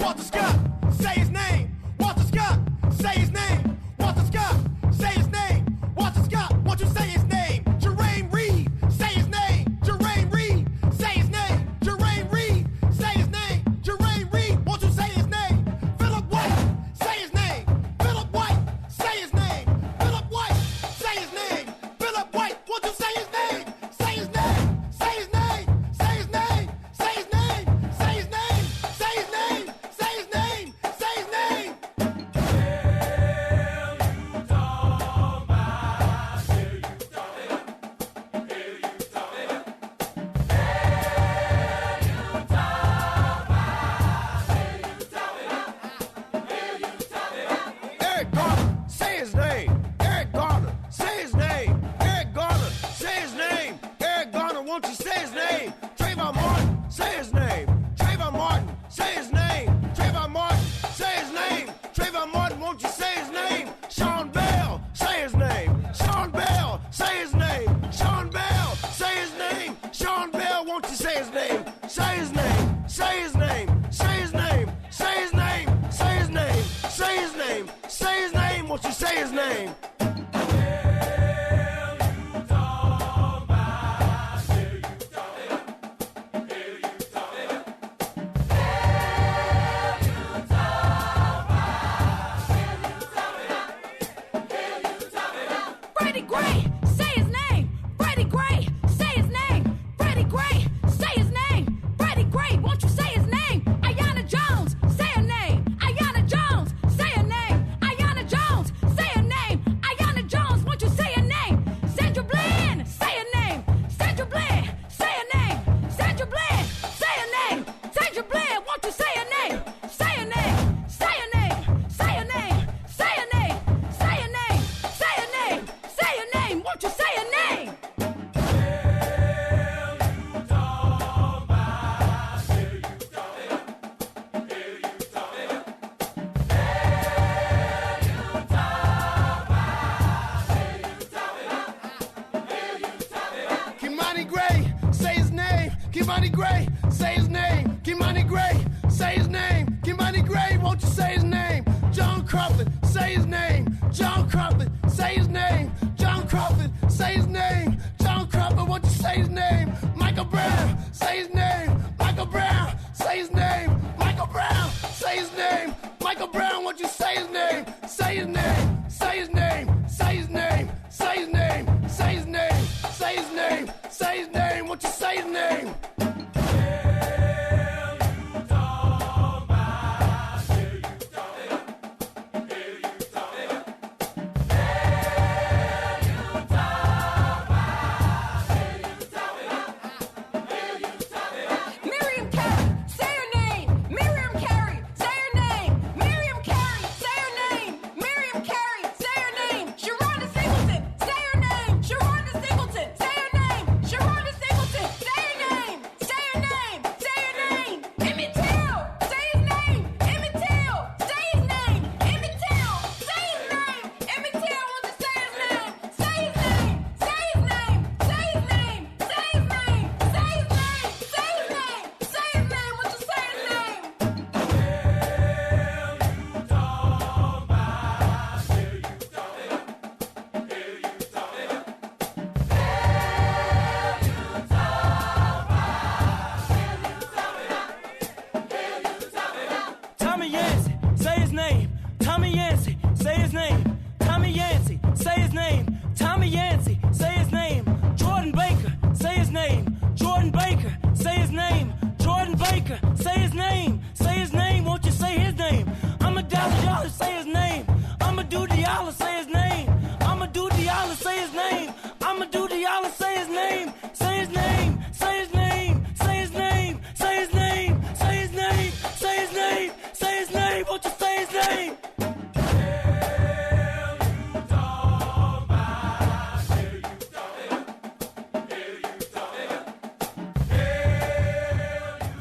Walter Scott, say his name. Walter Scott, say his name. Walter Scott, say his name. Walter Scott, won't you say his name? Jermaine Reed, say his name. Jermaine Reed, say his name. Jermaine Reed, say his name. Jermaine Reed, won't you say his name? Philip White, say his name. Philip White, say his name. Philip White, say his name. Philip White, won't you say his name? Say his name. Say his name. Say his name. Say his name. Say his name. Say his name. Say his name. Say his name. Eric Garner, say his name. Eric Garner, say his name. Eric Garner, say his name. Eric Garner, won't you say his name? Trayvon Martin, say his name. Trayvon Martin, say his name. Trayvon Martin, say his name. Trayvon Martin, won't you say his name? Sean Bell, say his name. Sean Bell, say his name. Sean Bell, say his name. Sean Bell, won't you say his name? Say his name. Say his name. Say his name. Say his name. Say his name. Say his name. Say his name. Won't you say his name? Freddie Gray, say his name. Freddie Gray, say his name. Freddie Gray, say his name. Freddie Gray, won't you say his name? Ayanna Jones, say her name. Ayanna Jones, say her name. Ayanna Jones, say her name. Ayanna Jones, won't you say her name? Sandra Bland, say her name. Sandra Bland, say her name. Sandra Bland, say her name. Sandra Bland, won't you say her name? Say her name. Say her name. Say her name. Say her name. Say her name. Say her name. Say her name. Won't you say her name? Kimani Gray, say his name. Kimani Gray, say his name. Kimani Gray, say his name. Kimani Gray, won't you say his name? John Crawford, say his name. John Crawford, say his name. John Crawford, say his name. John Crawford, won't you say his name? Michael Brown, say his name. Michael Brown, say his name. Michael Brown, say his name. Michael Brown, won't you say his name? Say his name. Say his name. Say his name. Say his name. Say his name. Say his name. Say his name. Won't you say his name? Miriam Carey, say her name. Miriam Carey, say her name. Miriam Carey, say her name. Miriam Carey, say her name. Sharonda Singleton, say her name. Sharonda Singleton, say her name. Sharonda Singleton, say her name. Say her name. Say her name. Emmett Till, say his name. Emmett Till, say his name. Emmett Till, say his name. Emmett Till, won't you say his name? Say his name. Say his name. Say his name. Say his name. Say his name. Say his name. Say his name. Won't you say his name? Tommy Yancey, say his name. Tommy Yancey, say his name. Tommy Yancey, say his name. Tommy Yancey, say his name. Jordan Baker, say his name. Jordan Baker, say his name. Jordan Baker, say his name. Say his name, won't you say his name? I'ma Diallo, say his name. I'ma do Diallo, say his name. I'ma do Diallo, say his name. I'ma do Diallo, say his name. Say his name. Say his name. Say his name. Say his name. Say his name. Say his name. Say his name. Won't you say his name?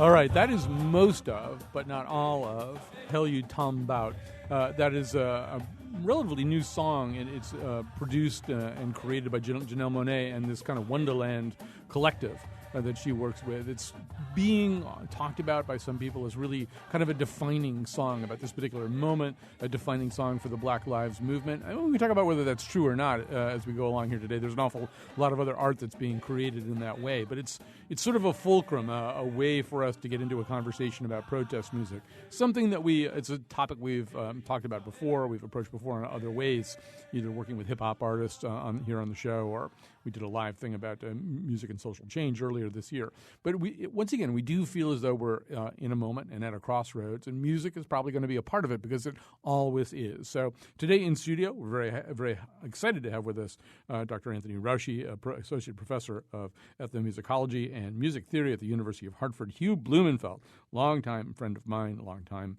All right, that is most of, but not all of, Hell You Tom Bout. That is a relatively new song, and it's produced and created by Janelle Monáe and this kind of Wonderland collective. that she works with. It's being talked about by some people as really kind of a defining song about this particular moment, a defining song for the Black Lives Movement. I mean, we can talk about whether that's true or not as we go along here today. There's an awful lot of other art that's being created in that way, but it's sort of a fulcrum, a way for us to get into a conversation about protest music. Something that it's a topic we've talked about before, we've approached before in other ways, either working with hip-hop artists here on the show, or we did a live thing about music and social change earlier this year. But once again, we do feel as though we're in a moment and at a crossroads, and music is probably going to be a part of it because it always is. So today in studio, we're very, very excited to have with us Dr. Anthony Raushi, Associate Professor of Ethnomusicology and Music Theory at the University of Hartford. Hugh Blumenfeld, longtime friend of mine, longtime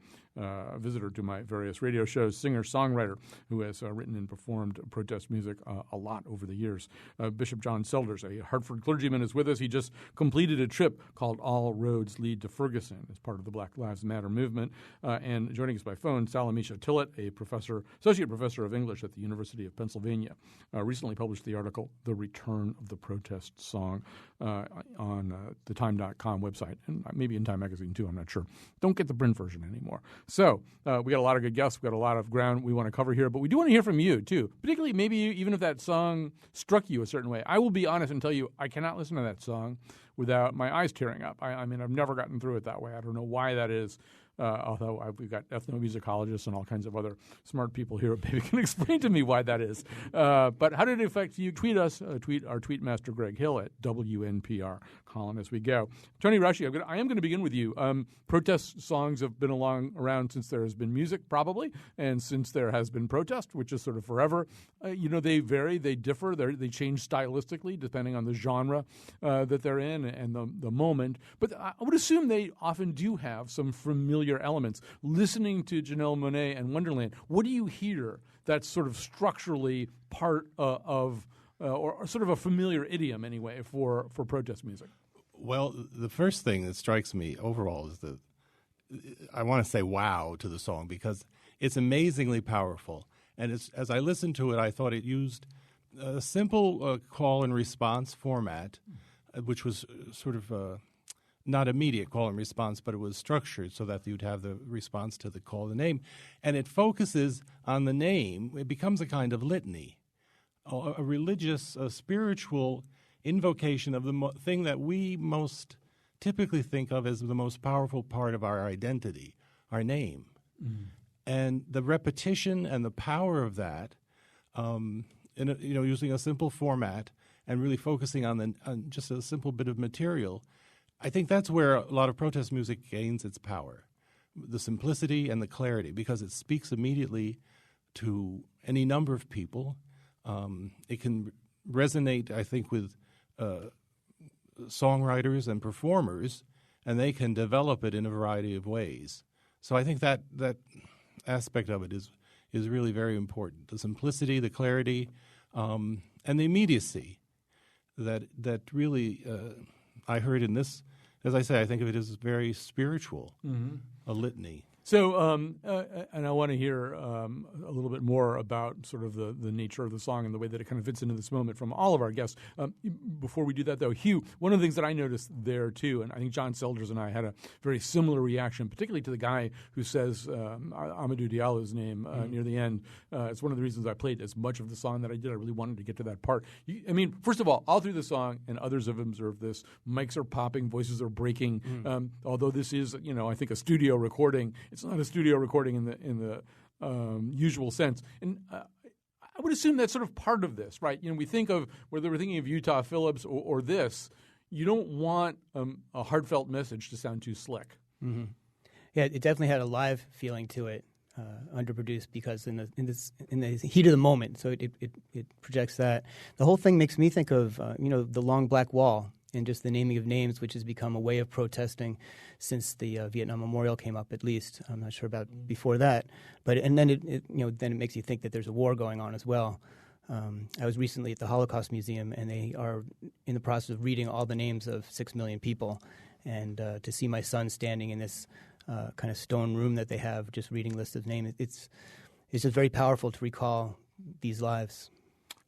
visitor to my various radio shows, singer-songwriter who has written and performed protest music a lot over the years. Bishop John Selders, a Hartford clergyman, is with us. He just completed a trip called All Roads Lead to Ferguson as part of the Black Lives Matter movement. And joining us by phone, Salamisha Tillett, a associate professor of English at the University of Pennsylvania, recently published the article, The Return of the Protest Song, on the Time.com website, and maybe in Time Magazine too, I'm not sure. Don't get the print version anymore. So we got a lot of good guests. We got a lot of ground we want to cover here, but we do want to hear from you too, particularly maybe even if that song struck you a certain way. I will be honest and tell you I cannot listen to that song without my eyes tearing up. I mean, I've never gotten through it that way. I don't know why that is. Although we've got ethnomusicologists and all kinds of other smart people here, maybe can explain to me why that is. But how did it affect you? Tweet us, our tweet master Greg Hill at WNPR Colin as we go. Tony Raushi, I am going to begin with you. Protest songs have been around since there has been music, probably, and since there has been protest, which is sort of forever. They vary, they differ, they change stylistically depending on the genre that they're in and the moment. But I would assume they often do have some familiar elements. Listening to Janelle Monáe and Wonderland, what do you hear that's sort of structurally part of or sort of a familiar idiom anyway for protest music? Well, the first thing that strikes me overall is I want to say wow to the song because it's amazingly powerful. And as I listened to it, I thought it used a simple call and response format, which was sort of not immediate call and response, but it was structured so that you'd have the response to the call, the name. And it focuses on the name. It becomes a kind of litany, a religious, a spiritual invocation of the thing that we most typically think of as the most powerful part of our identity, our name. Mm. And the repetition and the power of that, using a simple format and really focusing on just a simple bit of material, I think that's where a lot of protest music gains its power, the simplicity and the clarity, because it speaks immediately to any number of people. It can resonate, I think, with songwriters and performers, and they can develop it in a variety of ways. So I think that aspect of it is really very important. The simplicity, the clarity, and the immediacy that really I heard in this. As I say, I think of it as very spiritual, a litany. So, and I want to hear a little bit more about sort of the nature of the song and the way that it kind of fits into this moment from all of our guests. Before we do that, though, Hugh, one of the things that I noticed there, too, and I think John Selders and I had a very similar reaction, particularly to the guy who says Amadou Diallo's name near the end. It's one of the reasons I played as much of the song that I did. I really wanted to get to that part. First of all through the song, and others have observed this, mics are popping, voices are breaking. Although this is, I think, a studio recording, it's not a studio recording in the usual sense. And I would assume that's sort of part of this, right? We think of, whether we're thinking of Utah Phillips or this, you don't want a heartfelt message to sound too slick. Mm-hmm. Yeah, it definitely had a live feeling to it, underproduced, because in the heat of the moment, so it projects that. The whole thing makes me think of the Long Black Wall and just the naming of names, which has become a way of protesting since the Vietnam Memorial came up. At least I'm not sure about before that, then it makes you think that there's a war going on as well. I was recently at the Holocaust Museum, and they are in the process of reading all the names of 6 million people, and to see my son standing in this kind of stone room that they have, just reading lists of names, it's just very powerful to recall these lives.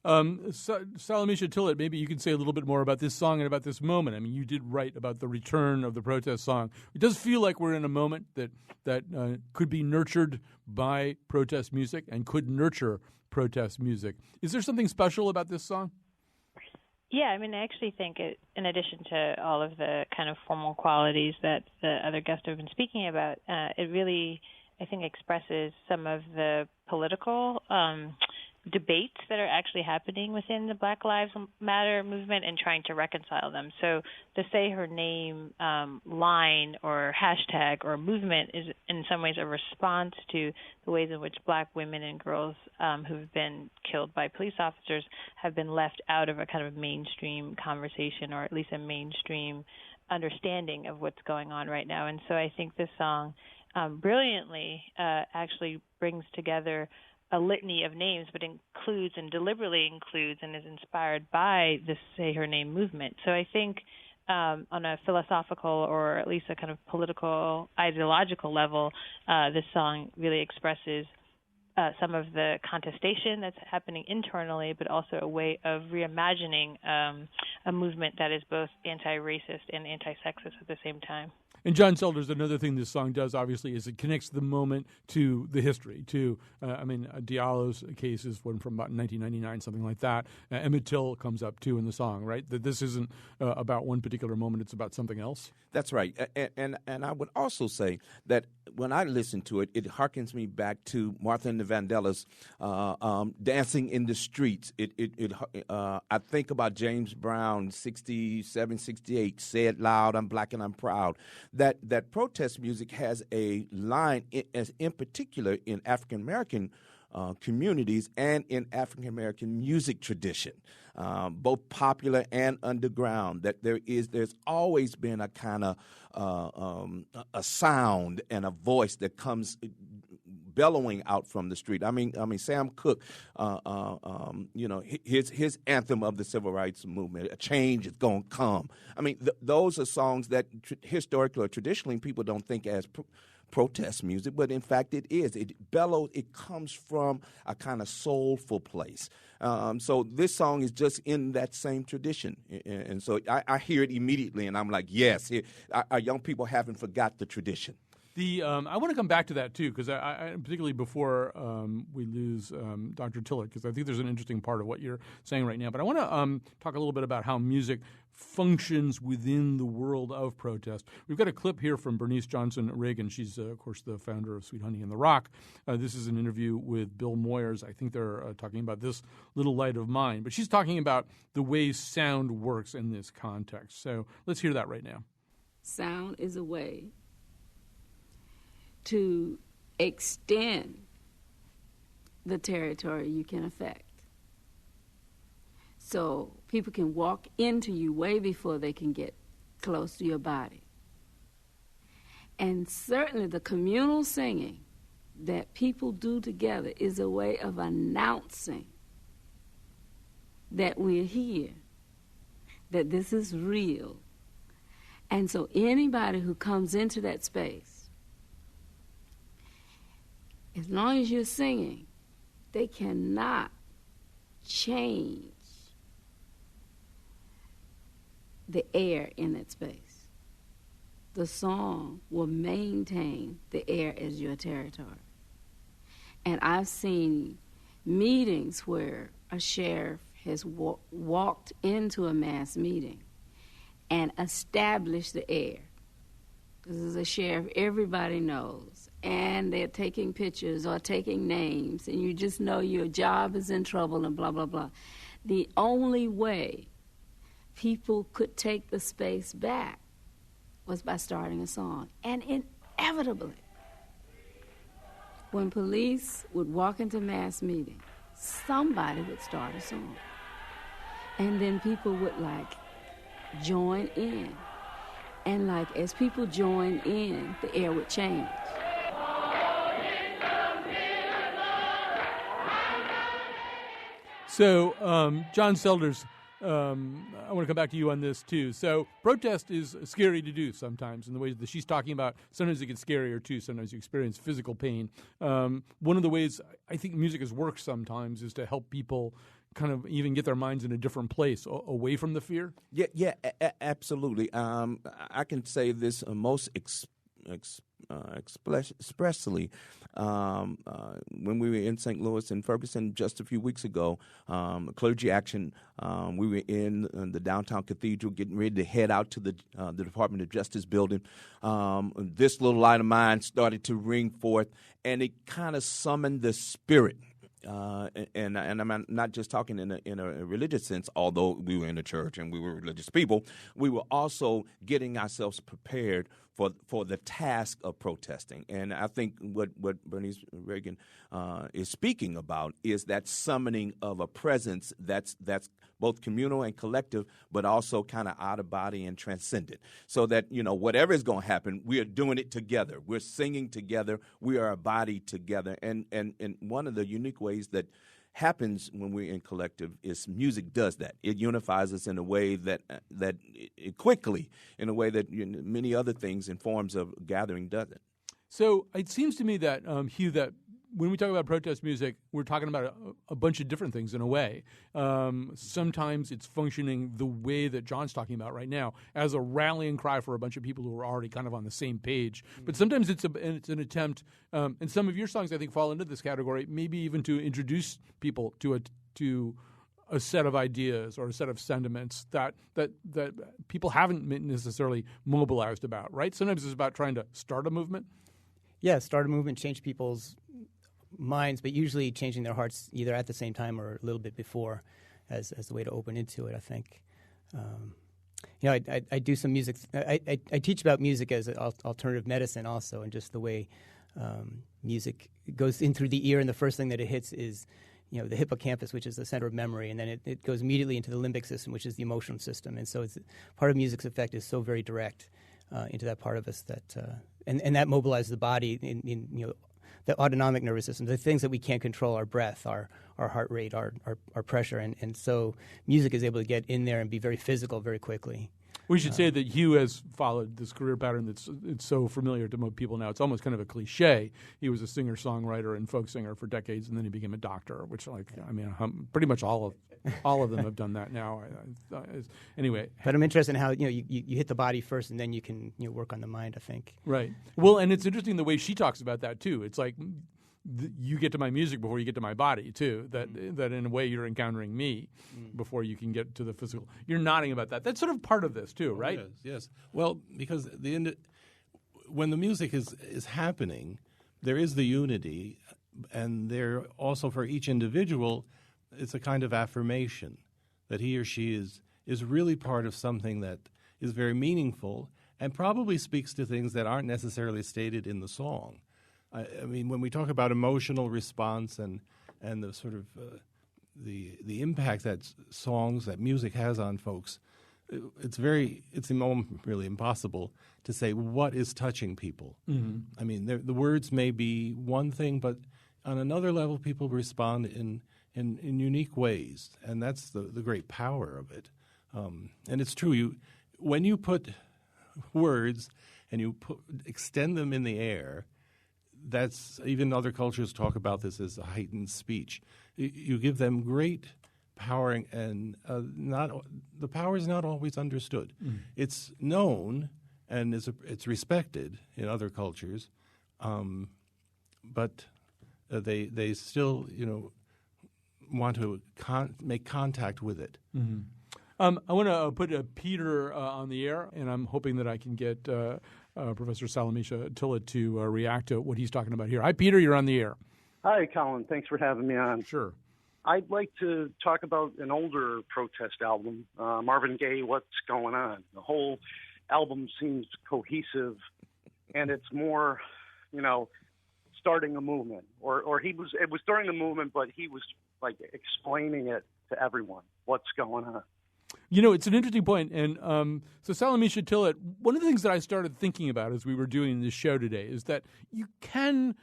Salamisha Tillett, maybe you can say a little bit more about this song and about this moment. I mean, you did write about the return of the protest song. It does feel like we're in a moment that could be nurtured by protest music and could nurture protest music. Is there something special about this song? Yeah, I mean, I actually think it, in addition to all of the kind of formal qualities that the other guests have been speaking about, it really, I think, expresses some of the political debates that are actually happening within the Black Lives Matter movement and trying to reconcile them. So the Say Her Name line or hashtag or movement is in some ways a response to the ways in which Black women and girls who've been killed by police officers have been left out of a kind of mainstream conversation, or at least a mainstream understanding of what's going on right now. And so I think this song brilliantly actually brings together a litany of names, but includes and deliberately includes and is inspired by the Say Her Name movement. So I think on a philosophical or at least a kind of political, ideological level, this song really expresses some of the contestation that's happening internally, but also a way of reimagining a movement that is both anti-racist and anti-sexist at the same time. And John Selders, another thing this song does, obviously, is it connects the moment to the history. To, Diallo's case is one from about 1999, something like that. Emmett Till comes up, too, in the song, right? That this isn't about one particular moment, it's about something else. That's right. And I would also say that when I listen to it, it harkens me back to Martha and the Vandellas dancing in the streets. I think about James Brown, 67, 68, Say It Loud, I'm Black and I'm Proud. That protest music has a line, in particular in African-American communities and in African-American music tradition, both popular and underground, that there's always been a kind of a sound and a voice that comes bellowing out from the street. I mean, Sam Cooke, his anthem of the civil rights movement, "A Change Is Gonna Come." I mean, those are songs that historically or traditionally people don't think as protest music, but in fact it is. It bellows. It comes from a kind of soulful place. So this song is just in that same tradition, and so I hear it immediately, and I'm like, yes, our young people haven't forgot the tradition. I want to come back to that, too, because I particularly before we lose Dr. Tillett, because I think there's an interesting part of what you're saying right now. But I want to talk a little bit about how music functions within the world of protest. We've got a clip here from Bernice Johnson Reagan. She's, of course, the founder of Sweet Honey and the Rock. This is an interview with Bill Moyers. I think they're talking about This Little Light of Mine. But she's talking about the way sound works in this context. So let's hear that right now. Sound is a way to extend the territory you can affect. So people can walk into you way before they can get close to your body. And certainly the communal singing that people do together is a way of announcing that we're here, that this is real. And so anybody who comes into that space, as long as you're singing, they cannot change the air in that space. The song will maintain the air as your territory. And I've seen meetings where a sheriff has walked into a mass meeting and established the air. Because as a sheriff, everybody knows. And they're taking pictures or taking names, and you just know your job is in trouble and blah, blah, blah. The only way people could take the space back was by starting a song. And inevitably, when police would walk into mass meetings, somebody would start a song. And then people would, join in. And, as people join in, the air would change. So, John Selders, I want to come back to you on this too. So protest is scary to do sometimes in the ways that she's talking about. Sometimes it gets scarier too. Sometimes you experience physical pain. One of the ways I think music has worked sometimes is to help people kind of even get their minds in a different place, away from the fear. Yeah, absolutely. I can say this most expressly when we were in St. Louis and Ferguson just a few weeks ago, clergy action. We were in the downtown cathedral getting ready to head out to the Department of Justice building. This little light of mine started to ring forth, and it kind of summoned the spirit. And I'm not just talking in a religious sense, although we were in a church and we were religious people. We were also getting ourselves prepared for the task of protesting. And I think what Bernice Reagan is speaking about is that summoning of a presence that's both communal and collective, but also kind of out of body and transcendent. So that, whatever is going to happen, we are doing it together. We're singing together. We are a body together. And one of the unique ways that happens when we're in collective is music does that. It unifies us in a way that it quickly, in a way that many other things in forms of gathering doesn't. So it seems to me that, Hugh, that when we talk about protest music, we're talking about a bunch of different things in a way. Sometimes it's functioning the way that John's talking about right now, as a rallying cry for a bunch of people who are already kind of on the same page. But sometimes it's an attempt, and some of your songs, I think, fall into this category, maybe even to introduce people to a set of ideas or a set of sentiments that people haven't necessarily mobilized about, right? Sometimes it's about trying to start a movement. Yeah, start a movement, change people's minds, but usually changing their hearts either at the same time or a little bit before as the way to open into it, I think. I do some music. I teach about music as an alternative medicine also, and just the way music goes in through the ear, and the first thing that it hits is the hippocampus, which is the center of memory, and then it goes immediately into the limbic system, which is the emotional system. And so it's part of music's effect is so very direct into that part of us that and that mobilizes the body in the autonomic nervous system, the things that we can't control, our breath, our heart rate, our pressure. And so music is able to get in there and be very physical very quickly. We should say that Hugh has followed this career pattern it's so familiar to most people now. It's almost kind of a cliche. He was a singer-songwriter and folk singer for decades, and then he became a doctor, which, pretty much all of them have done that now. Anyway. But I'm interested in how you hit the body first, and then you can work on the mind, I think. Right. Well, and it's interesting the way she talks about that, too. It's like you get to my music before you get to my body, too, that in a way you're encountering me before you can get to the physical. You're nodding about that. That's sort of part of this, too, right? Yes. Well, because when the music is happening, there is the unity, and there also for each individual, it's a kind of affirmation that he or she is really part of something that is very meaningful and probably speaks to things that aren't necessarily stated in the song. I mean, when we talk about emotional response and the sort of the impact that songs, that music has on folks, it's really impossible to say what is touching people. Mm-hmm. I mean, the words may be one thing, but on another level, people respond in unique ways, and that's the great power of it. And it's true. When you put words and you extend them in the air. That's even other cultures talk about this as a heightened speech. You give them great power, and the power is not always understood. Mm. It's known and it's respected in other cultures, but they still want to make contact with it. Mm-hmm. I want to put Peter on the air, and I'm hoping that I can get Professor Salamisha Tillett to react to what he's talking about here. Hi, Peter. You're on the air. Hi, Colin. Thanks for having me on. Sure. I'd like to talk about an older protest album, Marvin Gaye, What's Going On. The whole album seems cohesive, and it's more, starting a movement. Or it was during the movement, but he was like explaining it to everyone, what's going on. It's an interesting point. And so Salamisha Tillett, one of the things that I started thinking about as we were doing this show today is that you can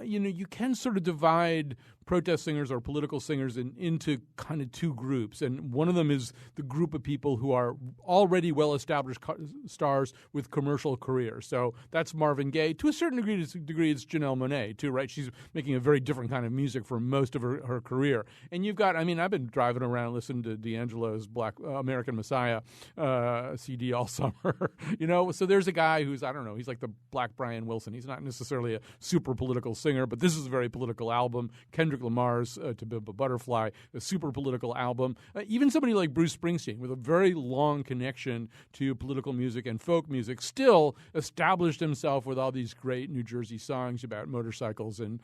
you can sort of divide protest singers or political singers into kind of two groups. And one of them is the group of people who are already well-established stars with commercial careers. So that's Marvin Gaye. To a certain degree, it's Janelle Monáe, too, right? She's making a very different kind of music for most of her career. And you've got, I've been driving around listening to D'Angelo's Black American Messiah CD all summer. So there's a guy who's, I don't know, he's like the Black Brian Wilson. He's not necessarily a super political singer, but this is a very political album. Kendrick Lamar's To Pimp a Butterfly, a super political album. Even somebody like Bruce Springsteen, with a very long connection to political music and folk music, still established himself with all these great New Jersey songs about motorcycles and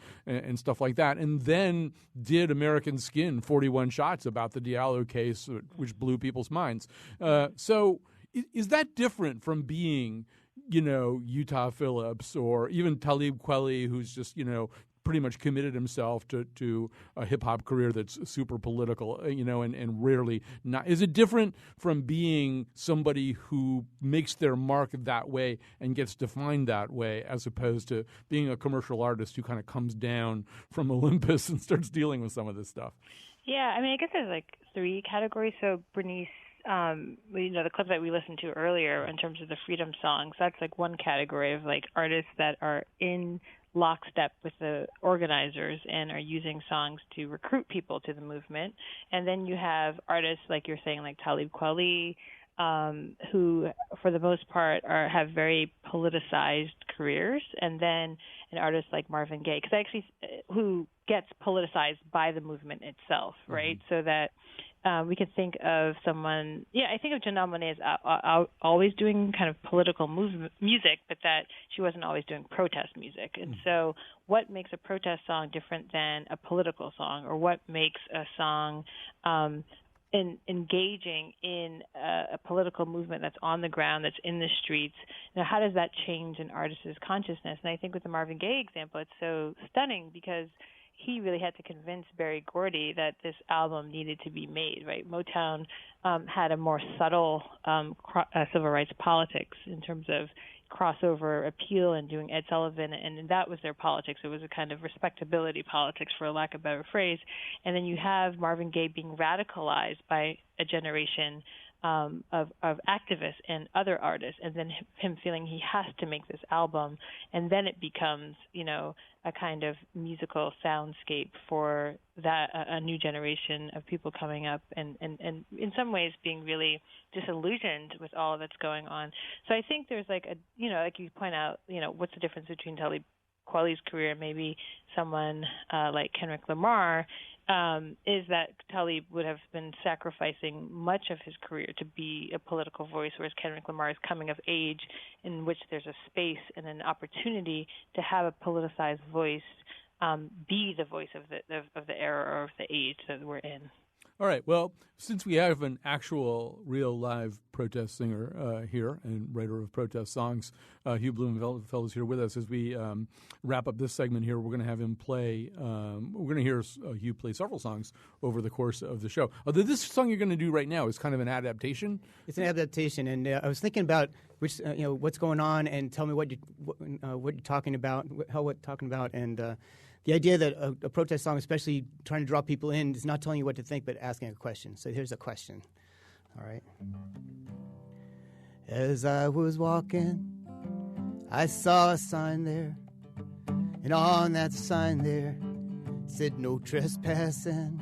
stuff like that, and then did American Skin, 41 Shots, about the Diallo case, which blew people's minds. So is that different from being, Utah Phillips or even Talib Kweli, who's just, pretty much committed himself to a hip-hop career that's super political, and rarely not. Is it different from being somebody who makes their mark that way and gets defined that way, as opposed to being a commercial artist who kind of comes down from Olympus and starts dealing with some of this stuff? Yeah, I guess there's like three categories. So Bernice, the clip that we listened to earlier in terms of the freedom songs, that's like one category of like artists that are in lockstep with the organizers and are using songs to recruit people to the movement. And then you have artists like you're saying, like Talib Kweli, who for the most part have very politicized careers, and then an artist like Marvin Gaye, who gets politicized by the movement itself, right? Mm-hmm. So that we can think of someone, I think of Janelle Monáe as always doing kind of political music, but that she wasn't always doing protest music. And so what makes a protest song different than a political song, or what makes a song engaging in a political movement that's on the ground, that's in the streets? How does that change an artist's consciousness? And I think with the Marvin Gaye example, it's so stunning because he really had to convince Berry Gordy that this album needed to be made, right? Motown had a more subtle civil rights politics in terms of crossover appeal and doing Ed Sullivan, and that was their politics. It was a kind of respectability politics, for lack of a better phrase. And then you have Marvin Gaye being radicalized by a generation of activists and other artists, and then him feeling he has to make this album, and then it becomes, a kind of musical soundscape for that a new generation of people coming up, and in some ways being really disillusioned with all that's going on. So I think there's like like you point out, what's the difference between Talib Kweli's career and maybe someone like Kendrick Lamar, is that Talib would have been sacrificing much of his career to be a political voice, whereas Kendrick Lamar is coming of age in which there's a space and an opportunity to have a politicized voice be the voice of the era or of the age that we're in. All right. Well, since we have an actual, real, live protest singer here and writer of protest songs, Hugh Blumenfeld is here with us. As we wrap up this segment here, we're going to have him play. We're going to hear Hugh play several songs over the course of the show. Although this song you're going to do right now is kind of an adaptation. It's an adaptation, and I was thinking about which, what's going on, and tell me what you're talking about, and. The idea that a protest song, especially trying to draw people in, is not telling you what to think, but asking a question. So here's a question. All right. As I was walking, I saw a sign there, and on that sign there said no trespassing.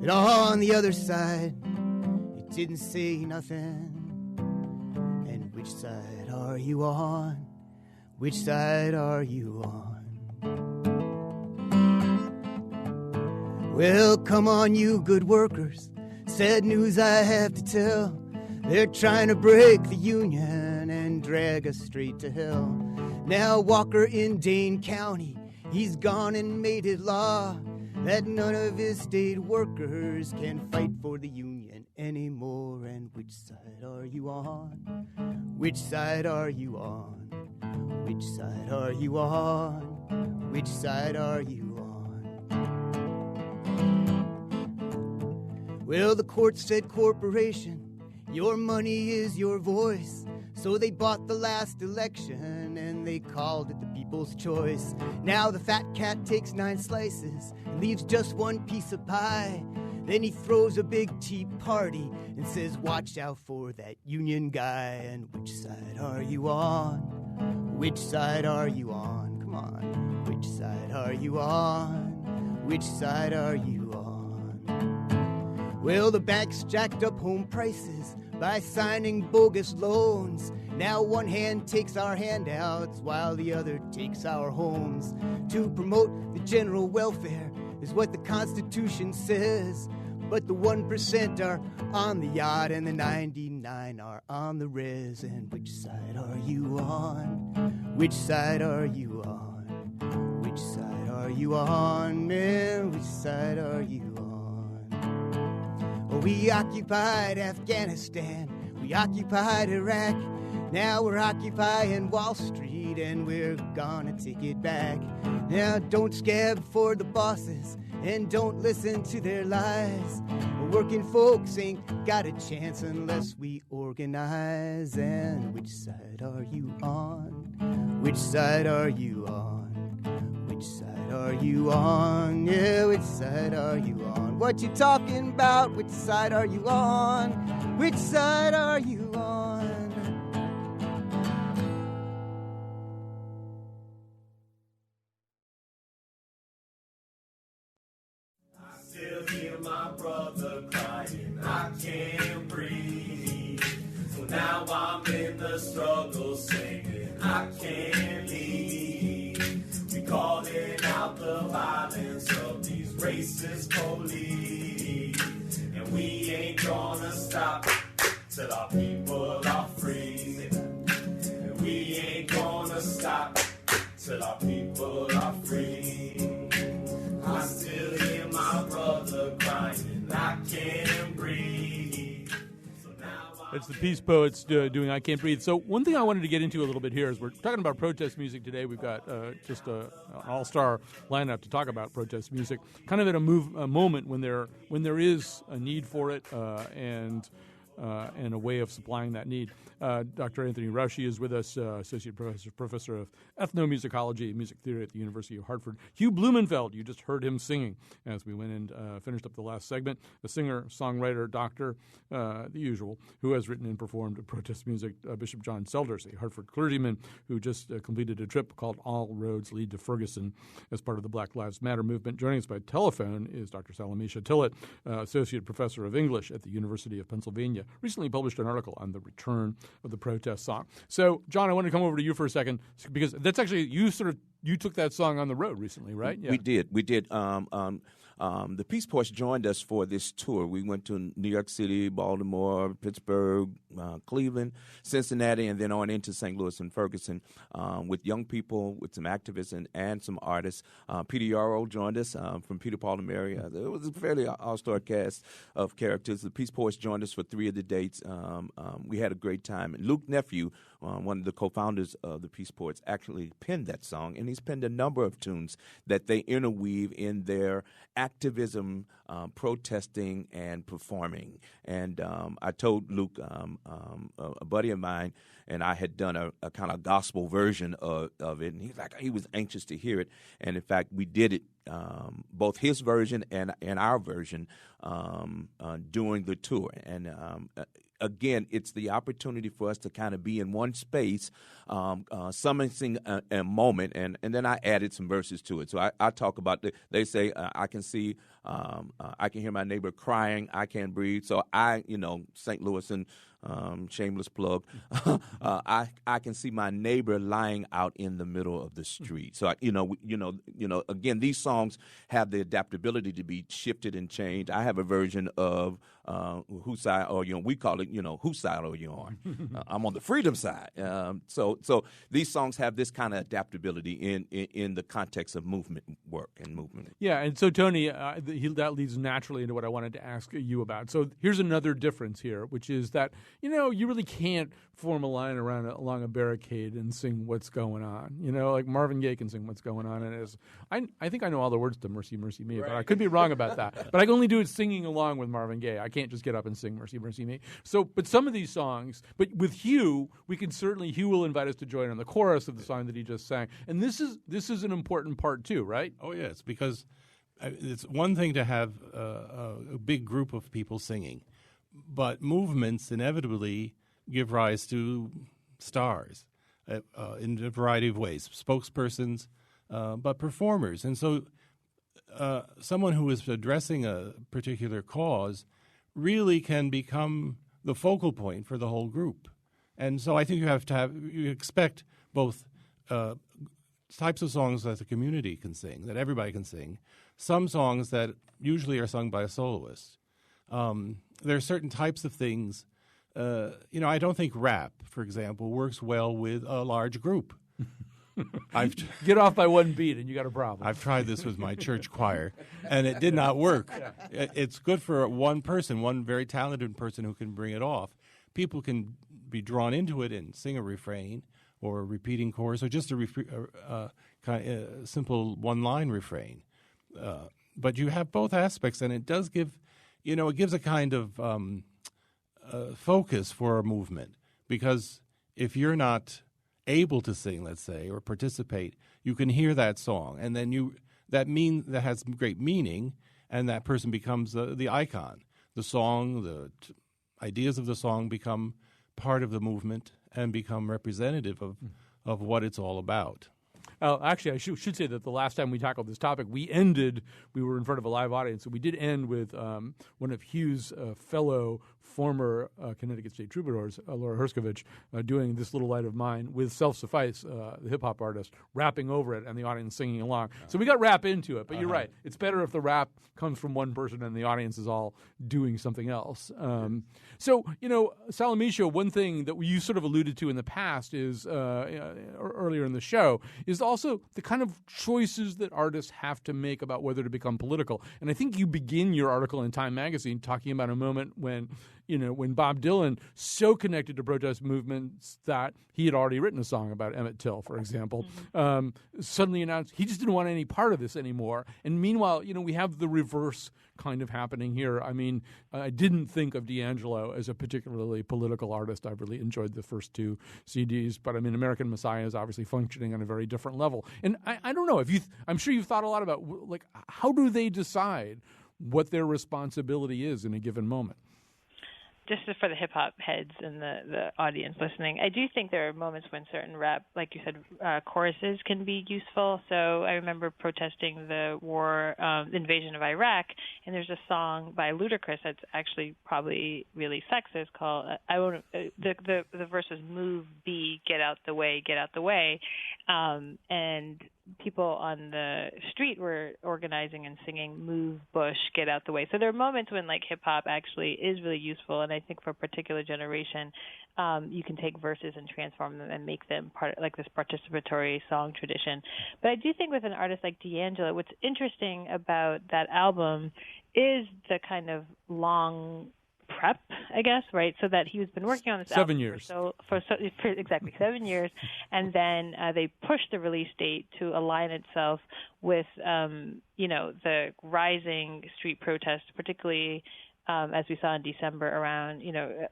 And on the other side, it didn't say nothing. And which side are you on? Which side are you on? Well, come on, you good workers. Sad news I have to tell. They're trying to break the union and drag us straight to hell. Now Walker in Dane County, he's gone and made it law that none of his state workers can fight for the union anymore. And which side are you on? Which side are you on? Which side are you on? Which side are you on? Well, the court said, corporation, your money is your voice, So they bought the last election and they called it the People's Choice. Now the fat cat takes 9 slices and leaves just 1 piece of pie. Then he throws a big tea party and says, watch out for that union guy. And which side are you on? Which side are you on? Come on. Which side are you on? Which side are you on? Well, the banks jacked up home prices by signing bogus loans. Now one hand takes our handouts while the other takes our homes. To promote the general welfare is what the Constitution says. But the 1% are on the yacht and the 99 are on the res. And which side are you on? Which side are you on? Which side are you on, man? Which side are you on? Oh, we occupied Afghanistan. We occupied Iraq. Now we're occupying Wall Street and we're gonna take it back. Now don't scab for the bosses and don't listen to their lies. Working folks ain't got a chance unless we organize. And which side are you on? Which side are you on? Which side are you on? Yeah, which side are you on? What you talking about? Which side are you on? Which side are you on? Still hear my brother crying, I can't breathe. So now I'm in the struggle singing, I can't leave. We calling out the violence of these racist police. And we ain't gonna stop till our people are free. And we ain't gonna stop till our people are free. I still hear my brother crying, I can't breathe. So now It's the Peace Poets doing I Can't Breathe. So one thing I wanted to get into a little bit here is we're talking about protest music today. We've got just an all-star lineup to talk about protest music, kind of at a moment when there is a need for it and a way of supplying that need. Dr. Anthony Raushi is with us, Associate Professor of Ethnomusicology and Music Theory at the University of Hartford. Hugh Blumenfeld, you just heard him singing as we went and finished up the last segment. A singer, songwriter, doctor, the usual, who has written and performed protest music. Bishop John Selders, a Hartford clergyman who just completed a trip called All Roads Lead to Ferguson as part of the Black Lives Matter movement. Joining us by telephone is Dr. Salamisha Tillett, Associate Professor of English at the University of Pennsylvania. Recently published an article on the return of the protest song. So, John, I want to come over to you for a second because that's actually you took that song on the road recently, right? Yeah. We did. The Peace Poets joined us for this tour. We went to New York City, Baltimore, Pittsburgh, Cleveland, Cincinnati, and then on into St. Louis and Ferguson with young people, with some activists and some artists. Peter Yarrow joined us from Peter, Paul, and Mary. It was a fairly all-star cast of characters. The Peace Poets joined us for 3 of the dates. We had a great time. And Luke Nephew, one of the co-founders of the Peace Poets, actually penned that song, and he's penned a number of tunes that they interweave in their activism, protesting, and performing. And I told Luke, a buddy of mine, and I had done a kind of gospel version of it, and he was anxious to hear it. And in fact, we did it, both his version and our version, during the tour. And again, it's the opportunity for us to kind of be in one space, summoning a moment, and then I added some verses to it. So I talk about, they say, I can see, I can hear my neighbor crying, I can't breathe. So St. Louis and shameless plug, I can see my neighbor lying out in the middle of the street. So again, these songs have the adaptability to be shifted and changed. I have a version of whose side are you on? We call it, whose side are you on? I'm on the freedom side. So these songs have this kind of adaptability in the context of movement work and movement. Yeah, and so Tony, that leads naturally into what I wanted to ask you about. So here's another difference here, which is that you really can't form a line along a barricade and sing what's going on. Like Marvin Gaye can sing what's going on, and I think I know all the words to "Mercy, Mercy Me," right. But I could be wrong about that. But I can only do it singing along with Marvin Gaye. I can't just get up and sing Mercy, Mercy Me. So, but some of these songs, but with Hugh, we can certainly, Hugh will invite us to join on the chorus of the song that he just sang. And this is an important part too, right? Oh, yes, because it's one thing to have a big group of people singing, but movements inevitably give rise to stars in a variety of ways, spokespersons, but performers. And so someone who is addressing a particular cause really can become the focal point for the whole group. And so I think you expect both types of songs that the community can sing, that everybody can sing, some songs that usually are sung by a soloist. There are certain types of things. I don't think rap, for example, works well with a large group. Get off by one beat and you got a problem. I've tried this with my church choir, and it did not work. It's good for one person, one very talented person who can bring it off. People can be drawn into it and sing a refrain or a repeating chorus or just a simple one-line refrain. But you have both aspects, and it does give, it gives a kind of focus for a movement, because if you're not able to sing, let's say, or participate, you can hear that song, and then that has great meaning, and that person becomes the icon. The song, the ideas of the song become part of the movement and become representative of what it's all about. Actually, I should say that the last time we tackled this topic, we were in front of a live audience, and we did end with one of Hugh's fellow former Connecticut State Troubadours, Laura Herskovich, doing This Little Light of Mine with Self-Suffice, the hip-hop artist, rapping over it and the audience singing along. So we got rap into it, but you're right. It's better if the rap comes from one person and the audience is all doing something else. Salamisha, one thing that you sort of alluded to in the past is, earlier in the show, is also the kind of choices that artists have to make about whether to become political. And I think you begin your article in Time magazine talking about a moment when Bob Dylan, so connected to protest movements that he had already written a song about Emmett Till, for example, suddenly announced he just didn't want any part of this anymore. And meanwhile, we have the reverse kind of happening here. I mean, I didn't think of D'Angelo as a particularly political artist. I really enjoyed the first two CDs, but I mean, American Messiah is obviously functioning on a very different level. And I don't know, I'm sure you've thought a lot about, like, how do they decide what their responsibility is in a given moment? Just for the hip-hop heads and the audience listening, I do think there are moments when certain rap, like you said, choruses can be useful. So I remember protesting the war, invasion of Iraq, and there's a song by Ludacris that's actually probably really sexist called, the verse was "Move, B, get out the way, get out the way," and people on the street were organizing and singing "Move, Bush, get out the way." So there are moments when hip hop actually is really useful, and I think for a particular generation, you can take verses and transform them and make them part like this participatory song tradition. But I do think with an artist like D'Angelo, what's interesting about that album is the kind of long prep, I guess, right? So that he's been working on this 7 years. For exactly 7 years, and then they pushed the release date to align itself with, the rising street protests, particularly as we saw in December around,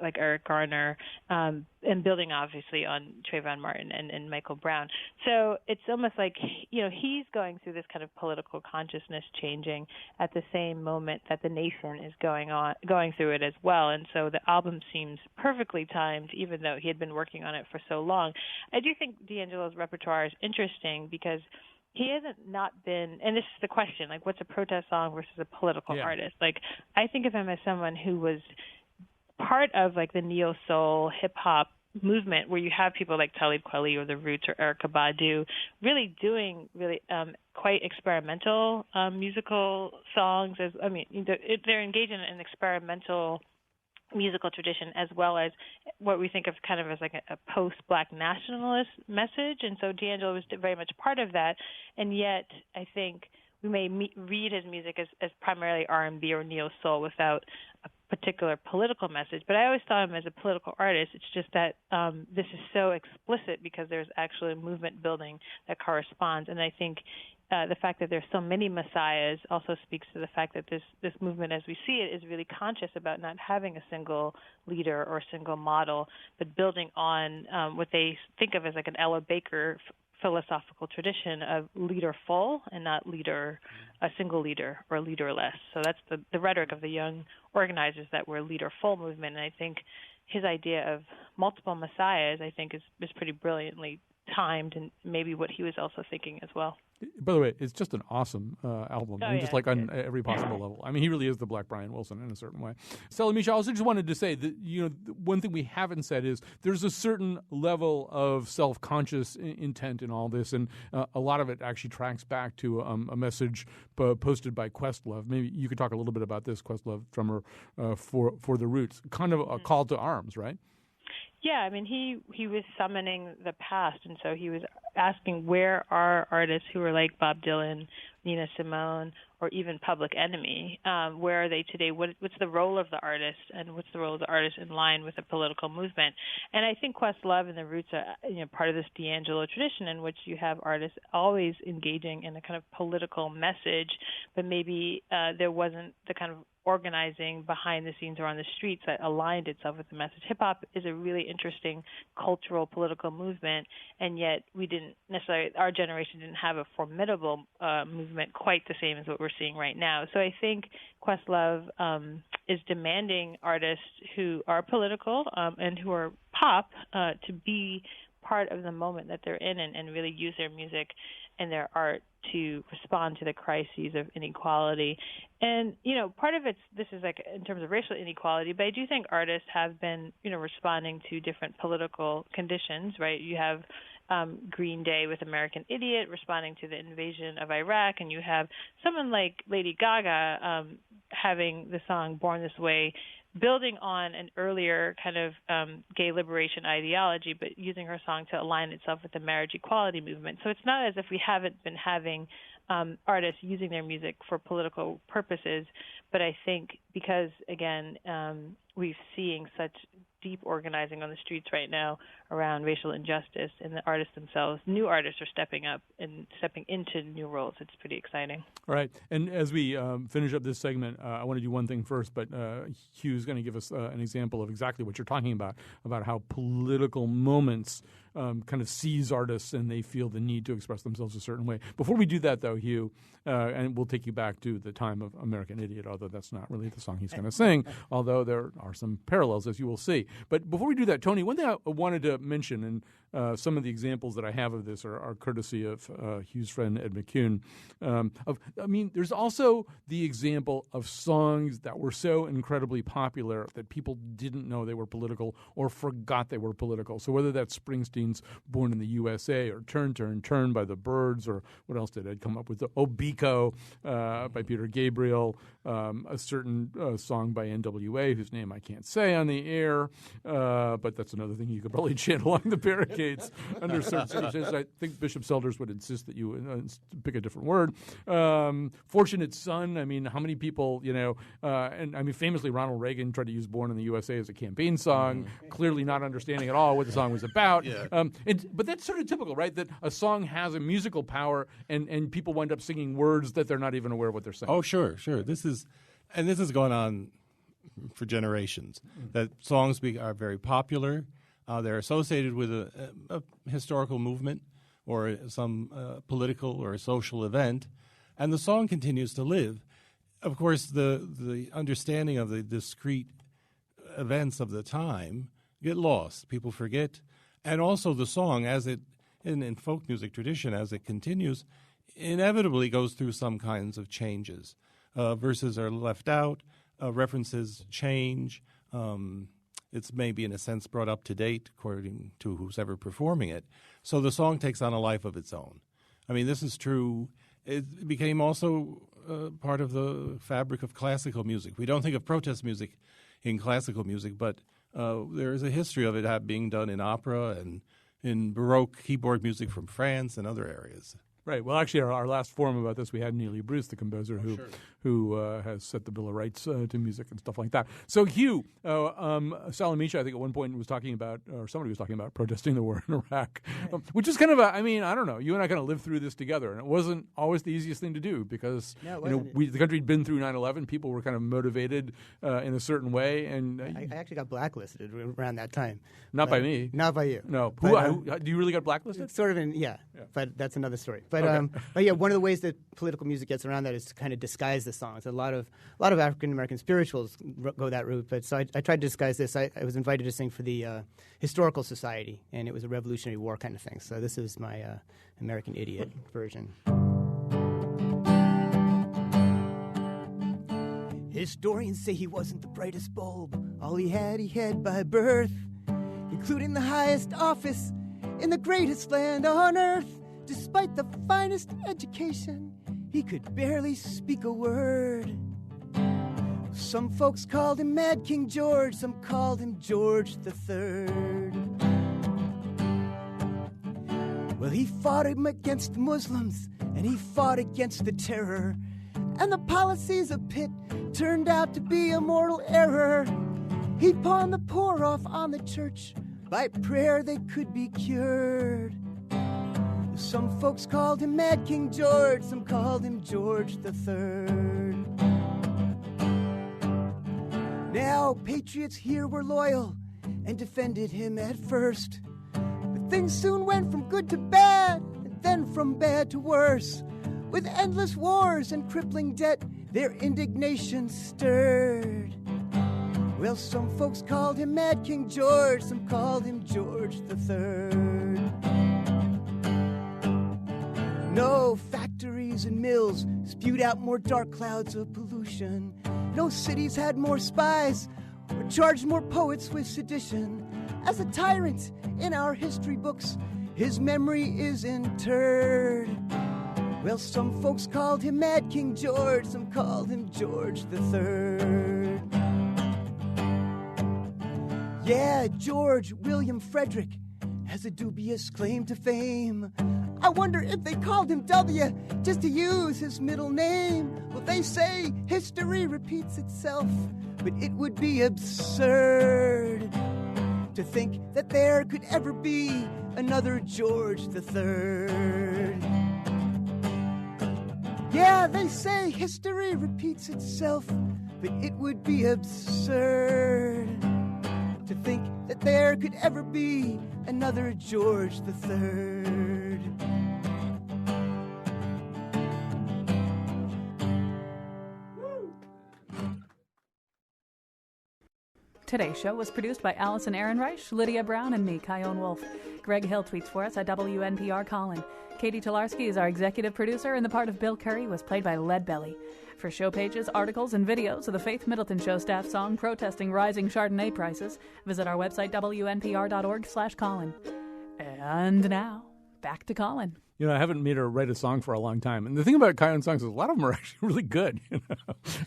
like Eric Garner, and building obviously on Trayvon Martin and Michael Brown. So it's almost like, he's going through this kind of political consciousness changing at the same moment that the nation is going through it as well. And so the album seems perfectly timed, even though he had been working on it for so long. I do think D'Angelo's repertoire is interesting because he hasn't not been, and this is the question, like, what's a protest song versus a political artist? Like, I think of him as someone who was part of, like, the neo-soul hip-hop movement where you have people like Talib Kweli or The Roots or Erykah Badu really doing quite experimental musical songs. They're engaged in an experimental musical tradition as well as what we think of kind of as like a post-Black nationalist message. And so D'Angelo was very much part of that. And yet I think we may read his music as primarily R&B or neo-soul without a particular political message. But I always saw him as a political artist. It's just that this is so explicit because there's actually a movement building that corresponds. And I think the fact that there's so many messiahs also speaks to the fact that this movement, as we see it, is really conscious about not having a single leader or single model, but building on what they think of as like an Ella Baker philosophical tradition of leaderful and not a single leader or leaderless. So that's the rhetoric of the young organizers, that we're a leaderful movement. And I think his idea of multiple messiahs, I think, is pretty brilliantly timed, and maybe what he was also thinking as well. By the way, it's just an awesome album, just like on every possible level. I mean, he really is the Black Brian Wilson in a certain way. Stella Misha, I also just wanted to say that, one thing we haven't said is there's a certain level of self-conscious intent in all this, and a lot of it actually tracks back to a message posted by Questlove. Maybe you could talk a little bit about this, Questlove, drummer for The Roots. Kind of a call to arms, right? Yeah, I mean, he was summoning the past, and so he was asking, where are artists who are like Bob Dylan, Nina Simone, or even Public Enemy? Where are they today? What's the role of the artist, and what's the role of the artist in line with a political movement? And I think Questlove and The Roots are part of this D'Angelo tradition, in which you have artists always engaging in a kind of political message, but maybe there wasn't the kind of organizing behind the scenes or on the streets that aligned itself with the message. Hip-hop is a really interesting cultural, political movement, and yet we didn't necessarily, our generation didn't have a formidable movement quite the same as what we're seeing right now. So I think Questlove is demanding artists who are political and who are pop to be part of the moment that they're in, and really use their music and their art to respond to the crises of inequality. And, part of this is like in terms of racial inequality, but I do think artists have been, responding to different political conditions, right? You have Green Day with American Idiot responding to the invasion of Iraq, and you have someone like Lady Gaga having the song Born This Way, building on an earlier kind of gay liberation ideology, but using her song to align itself with the marriage equality movement. So it's not as if we haven't been having artists using their music for political purposes, but I think because, again, we're seeing such deep organizing on the streets right now around racial injustice, and the artists themselves, new artists are stepping up and stepping into new roles. It's pretty exciting. All right. And as we finish up this segment, I want to do one thing first, but Hugh's going to give us an example of exactly what you're talking about how political moments kind of seize artists and they feel the need to express themselves a certain way. Before we do that, though, Hugh, and we'll take you back to the time of American Idiot, although that's not really the song he's going to sing, although there are some parallels, as you will see. But before we do that, Tony, one thing I wanted to mention, and some of the examples that I have of this are courtesy of Hugh's friend Ed McCune. There's also the example of songs that were so incredibly popular that people didn't know they were political or forgot they were political. So whether that's Springsteen's Born in the USA or Turn, Turn, Turn by the Byrds, or what else did Ed come up with? Obiko by Peter Gabriel, a certain song by NWA, whose name I can't say on the air, but that's another thing you could probably chant along the barricades under certain circumstances. I think Bishop Selders would insist that you pick a different word. Fortunate Son, I mean, how many people, famously Ronald Reagan tried to use Born in the USA as a campaign song, clearly not understanding at all what the song was about. Yeah. But that's sort of typical, right, that a song has a musical power and people wind up singing words that they're not even aware of what they're saying. Oh, sure. This has gone on for generations, that songs are very popular. They're associated with a historical movement or some political or social event, and the song continues to live. Of course, the understanding of the discrete events of the time get lost. People forget. And also the song, as it in folk music tradition, as it continues, inevitably goes through some kinds of changes. Verses are left out, references change. It's maybe in a sense brought up to date according to who's ever performing it. So the song takes on a life of its own. I mean, this is true. It became also part of the fabric of classical music. We don't think of protest music in classical music, but there is a history of it being done in opera and in Baroque keyboard music from France and other areas. Right. Well, actually, our last forum about this, we had Neely Bruce, the composer, who has set the Bill of Rights to music and stuff like that. So, Hugh, Salamisha, I think at one point was talking about, or somebody was talking about protesting the war in Iraq, which is kind of I don't know, you and I kind of lived through this together, and it wasn't always the easiest thing to do because the country had been through 9/11, people were kind of motivated in a certain way, and I actually got blacklisted around that time. Not by me. Not by you. No. But, do you really get blacklisted? Sort of but that's another story. But but yeah, one of the ways that political music gets around that is to kind of disguise the songs. A lot of African American spirituals go that route. But so I tried to disguise this. I was invited to sing for the Historical Society, and it was a Revolutionary War kind of thing. So this is my American Idiot version. Historians say he wasn't the brightest bulb. All he had by birth, including the highest office in the greatest land on earth. Despite the finest education, he could barely speak a word. Some folks called him Mad King George, some called him George III. Well, he fought him against the Muslims, and he fought against the terror. And the policies of Pitt turned out to be a mortal error. He pawned the poor off on the church. By prayer they could be cured. Some folks called him Mad King George, some called him George III. Now, patriots here were loyal and defended him at first. But things soon went from good to bad, and then from bad to worse. With endless wars and crippling debt, their indignation stirred. Well, some folks called him Mad King George, some called him George III. No factories and mills spewed out more dark clouds of pollution. No cities had more spies or charged more poets with sedition. As a tyrant in our history books, his memory is interred. Well, some folks called him Mad King George, some called him George III. Yeah, George William Frederick has a dubious claim to fame. I wonder if they called him W just to use his middle name. Well, they say history repeats itself, but it would be absurd to think that there could ever be another George III. Yeah, they say history repeats itself, but it would be absurd to think that there could ever be another George III. Today's show was produced by Allison Ehrenreich, Lydia Brown, and me, Kyone Wolf. Greg Hill tweets for us at WNPR Colin. Katie Tolarski is our executive producer, and the part of Bill Curry was played by Leadbelly. For show pages, articles, and videos of the Faith Middleton Show staff song protesting rising Chardonnay prices, visit our website, WNPR.org/Colin. And now, back to Colin. You know, I haven't made her write a song for a long time. And the thing about Kyone songs is a lot of them are actually really good, you know?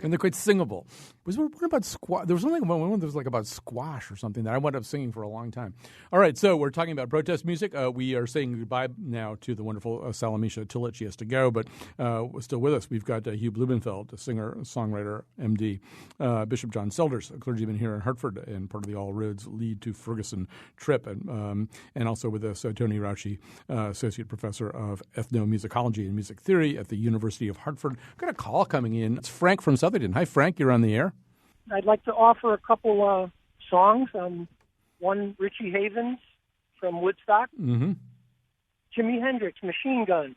And they're quite singable. Was there one about squash? There was one that was like about squash or something that I wound up singing for a long time. All right, so we're talking about protest music. We are saying goodbye now to the wonderful Salamisha Tillett. She has to go, but still with us. We've got Hugh Blumenfeld, a singer, songwriter, MD, Bishop John Selders, a clergyman here in Hartford and part of the All Roads Lead to Ferguson trip, and also with us Tony Rauchi, associate professor of ethnomusicology and music theory at the University of Hartford. Got a call coming in. It's Frank from Southerton. Hi, Frank. You're on the air. I'd like to offer a couple songs. One, Richie Havens from Woodstock. Mm-hmm. Jimi Hendrix, Machine Gun.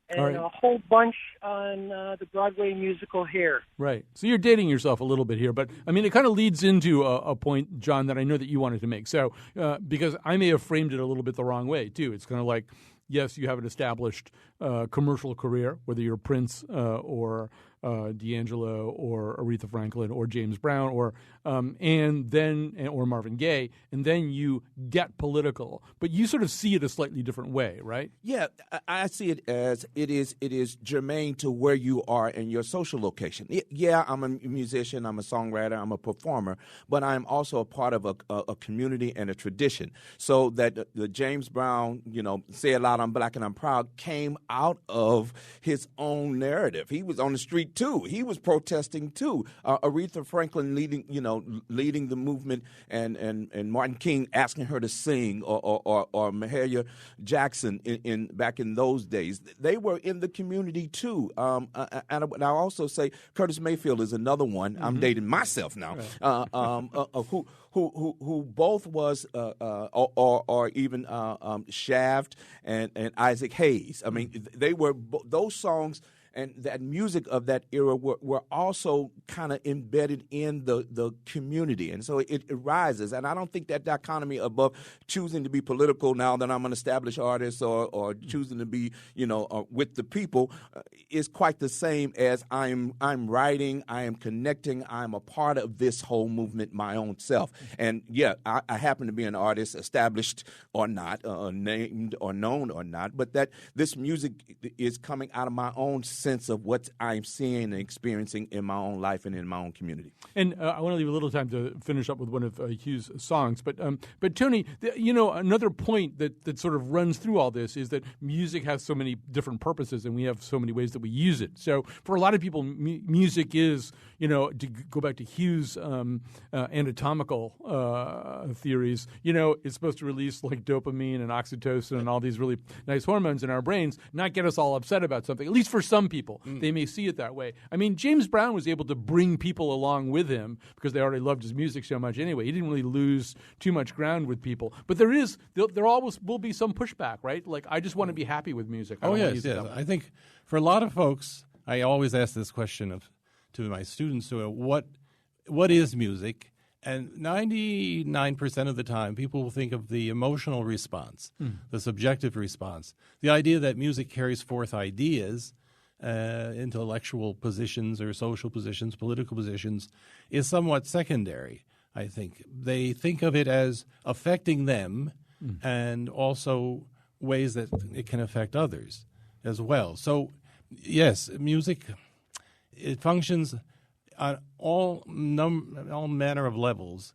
And right. A whole bunch on the Broadway musical Hair. Right. So you're dating yourself a little bit here, but I mean, it kind of leads into a point, John, that I know that you wanted to make. So because I may have framed it a little bit the wrong way, too. It's kind of like, yes, you have an established commercial career, whether you're Prince or D'Angelo or Aretha Franklin or James Brown or Marvin Gaye, and then you get political. But you sort of see it a slightly different way, right? Yeah, I see it as it is germane to where you are in your social location. Yeah, I'm a musician, I'm a songwriter, I'm a performer, but I'm also a part of a community and a tradition. So that the James Brown, Say It Loud, I'm Black and I'm Proud, came out of his own narrative. He was on the street too. He was protesting too. Aretha Franklin leading the movement, and Martin King asking her to sing, or Mahalia Jackson in back in those days. They were in the community too. And I'll also say Curtis Mayfield is another one. Mm-hmm. I'm dating myself now. Right. Who both was or even Shaft and Isaac Hayes. I mean, they were those songs. And that music of that era were also kind of embedded in the community. And so it rises. And I don't think that dichotomy above choosing to be political now that I'm an established artist or choosing to be, with the people is quite the same as I'm writing, I am connecting, I'm a part of this whole movement my own self. And, yeah, I happen to be an artist, established or not, named or known or not, but that this music is coming out of my own sense of what I'm seeing and experiencing in my own life and in my own community. And I want to leave a little time to finish up with one of Hugh's songs. But Tony, another point that sort of runs through all this is that music has so many different purposes, and we have so many ways that we use it. So for a lot of people, music is, to go back to Hugh's anatomical theories, it's supposed to release like dopamine and oxytocin and all these really nice hormones in our brains, not get us all upset about something, at least for some people. They may see it that way. I mean, James Brown was able to bring people along with him because they already loved his music so much anyway. He didn't really lose too much ground with people. But there always will be some pushback, right? Like, I just want to be happy with music. Yes. I think for a lot of folks, I always ask this question to my students, what is music? And 99% of the time, people will think of the emotional response, the subjective response, the idea that music carries forth ideas, intellectual positions or social positions, political positions, is somewhat secondary, I think. They think of it as affecting them and also ways that it can affect others as well. So, yes, music, it functions on all manner of levels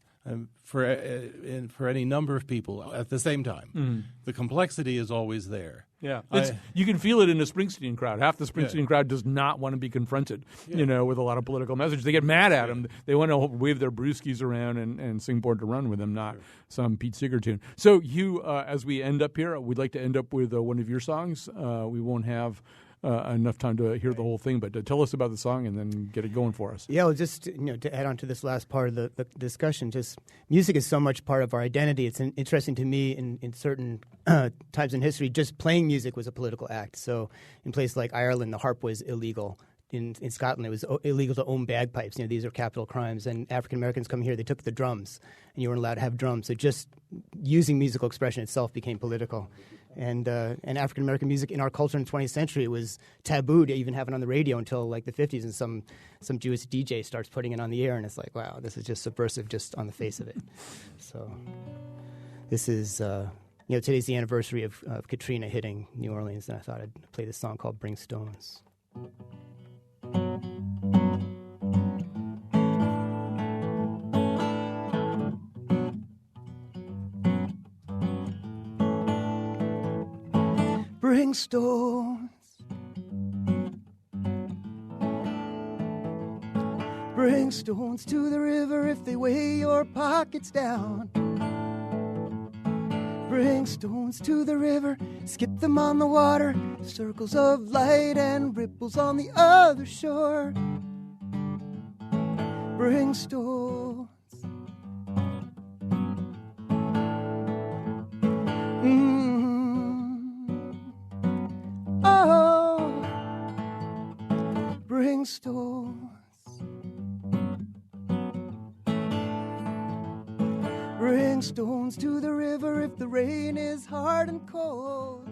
for any number of people at the same time. The complexity is always there. Yeah, you can feel it in the Springsteen crowd. Half the Springsteen crowd does not want to be confronted, with a lot of political messages. They get mad at him. They want to wave their brewskis around and sing Born to Run with him, not some Pete Seeger tune. So, Hugh, as we end up here, we'd like to end up with one of your songs. We won't have enough time to hear the whole thing, but tell us about the song and then get it going for us. Yeah, well, just to add on to this last part of the discussion, just music is so much part of our identity. It's interesting to me in certain times in history, just playing music was a political act. So in places like Ireland, the harp was illegal. In Scotland, it was illegal to own bagpipes. These are capital crimes. And African Americans come here, they took the drums, and you weren't allowed to have drums. So just using musical expression itself became political. And African American music in our culture in the 20th century, it was taboo to even have it on the radio until like the 50s, and some Jewish DJ starts putting it on the air, and it's like, wow, this is just subversive just on the face of it. So this is, today's the anniversary of Katrina hitting New Orleans, and I thought I'd play this song called Bring Stones. Bring stones, bring stones to the river if they weigh your pockets down. Bring stones to the river, skip them on the water, circles of light and ripples on the other shore. Bring stones. Bring stones. Bring stones to the river if the rain is hard and cold.